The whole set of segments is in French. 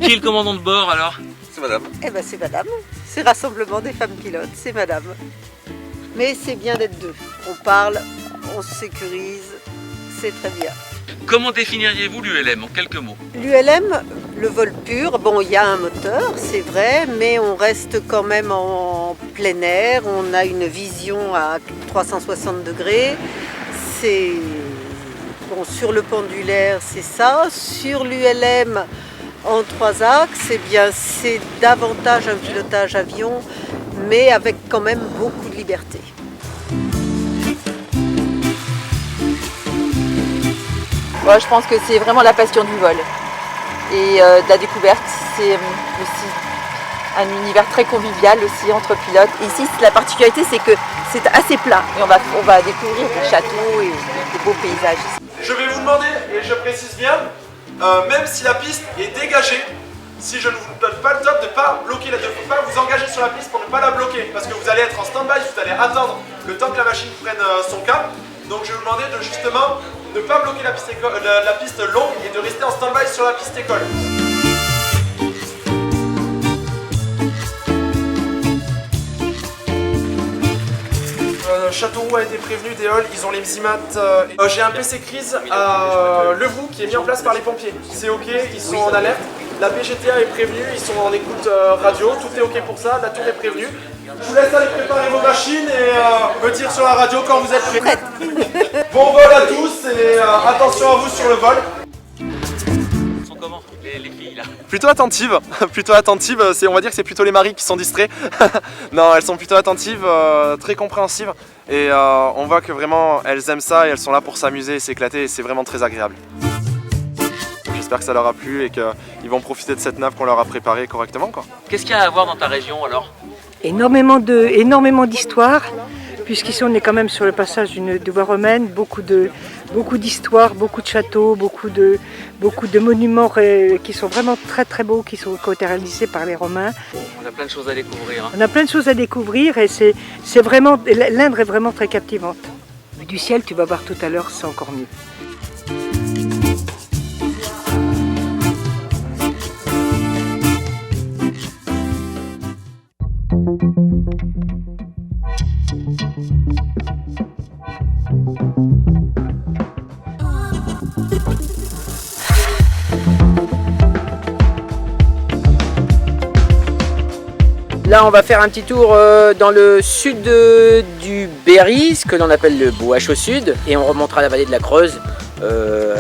Qui est le commandant de bord alors? C'est madame. Eh ben c'est madame. C'est Rassemblement des femmes pilotes, c'est madame. Mais c'est bien d'être deux. On parle, on se sécurise, c'est très bien. Comment définiriez-vous l'ULM en quelques mots? L'ULM, le vol pur, bon, il y a un moteur, c'est vrai, mais on reste quand même en plein air. On a une vision à 360 degrés. C'est bon, sur le pendulaire, c'est ça. Sur l'ULM en 3 axes, eh bien, c'est davantage un pilotage avion, mais avec quand même beaucoup de liberté. Moi, je pense que c'est vraiment la passion du vol et de la découverte. C'est aussi un univers très convivial aussi entre pilotes. Ici, la particularité, c'est que c'est assez plat et on va découvrir des châteaux et des beaux paysages. Je vais vous demander, et je précise bien, même si la piste est dégagée, si je ne vous donne pas le top, de ne pas bloquer, de ne pas vous engager sur la piste pour ne pas la bloquer, parce que vous allez être en stand-by, vous allez attendre le temps que la machine prenne son cap. Donc je vais vous demander de justement ne pas bloquer la piste longue et de rester en stand-by sur la piste école. Châteauroux a été prévenu des halls, ils ont les Mzimat. J'ai un PC crise à Levroux qui est mis en place par les pompiers. C'est ok, ils sont en alerte. La PGTA est prévenue, ils sont en écoute radio, tout est ok pour ça, la tour est prévenue. Je vous laisse aller préparer vos machines et me dire sur la radio quand vous êtes prêts. Bon vol à tous et attention à vous sur le vol. Ils sont comment les filles là? Plutôt attentives, on va dire que c'est plutôt les maris qui sont distraits. Non, elles sont plutôt attentives, très compréhensives et on voit que vraiment elles aiment ça et elles sont là pour s'amuser et s'éclater et c'est vraiment très agréable. J'espère que ça leur a plu et qu'ils vont profiter de cette nave qu'on leur a préparée correctement, quoi. Qu'est-ce qu'il y a à voir dans ta région alors? Énormément d'histoires, puisqu'ici on est quand même sur le passage de voie romaine, beaucoup d'histoires, beaucoup de châteaux, beaucoup de monuments qui sont vraiment très très beaux, qui ont été réalisés par les Romains. On a plein de choses à découvrir. Hein. On a plein de choses à découvrir et c'est vraiment, l'Indre est vraiment très captivante. Du ciel, tu vas voir tout à l'heure, c'est encore mieux. Là, on va faire un petit tour dans le sud du Berry, ce que l'on appelle le Bouache au sud, et on remontera la vallée de la Creuse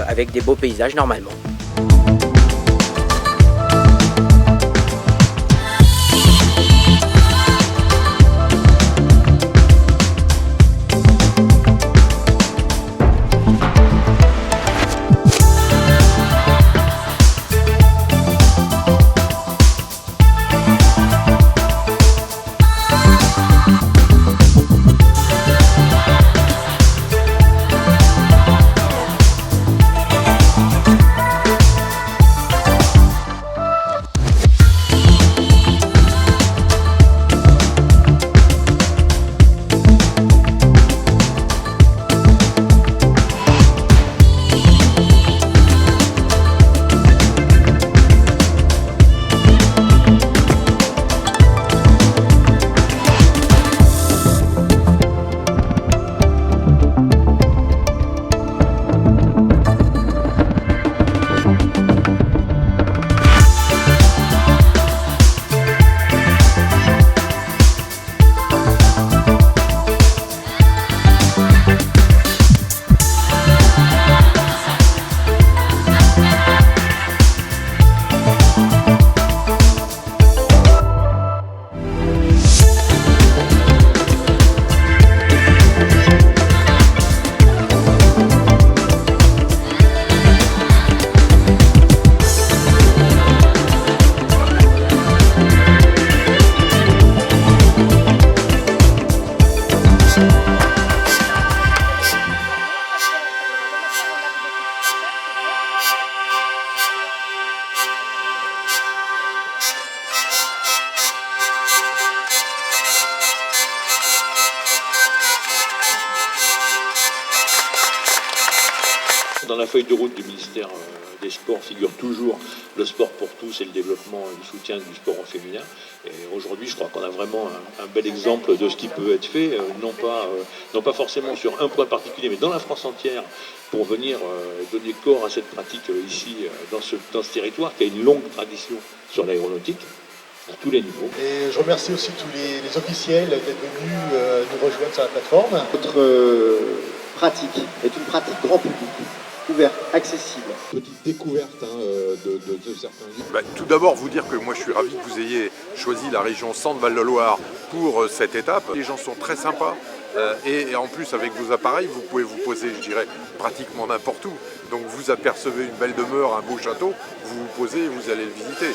avec des beaux paysages normalement. Dans la feuille de route du ministère des sports figure toujours le sport pour tous et le développement et le soutien du sport au féminin. Et aujourd'hui, je crois qu'on a vraiment un bel exemple de ce qui peut être fait, non pas forcément sur un point particulier, mais dans la France entière, pour venir donner corps à cette pratique ici, dans ce territoire qui a une longue tradition sur l'aéronautique, à tous les niveaux. Et je remercie aussi tous les officiels d'être venus nous rejoindre sur la plateforme. Notre pratique est une pratique grand public, ouverte, accessible. Petite découverte de certains lieux. Tout d'abord, vous dire que moi je suis ravi que vous ayez choisi la région Centre-Val de Loire pour cette étape. Les gens sont très sympas et en plus avec vos appareils, vous pouvez vous poser, je dirais, pratiquement n'importe où. Donc vous apercevez une belle demeure, un beau château, vous vous posez et vous allez le visiter.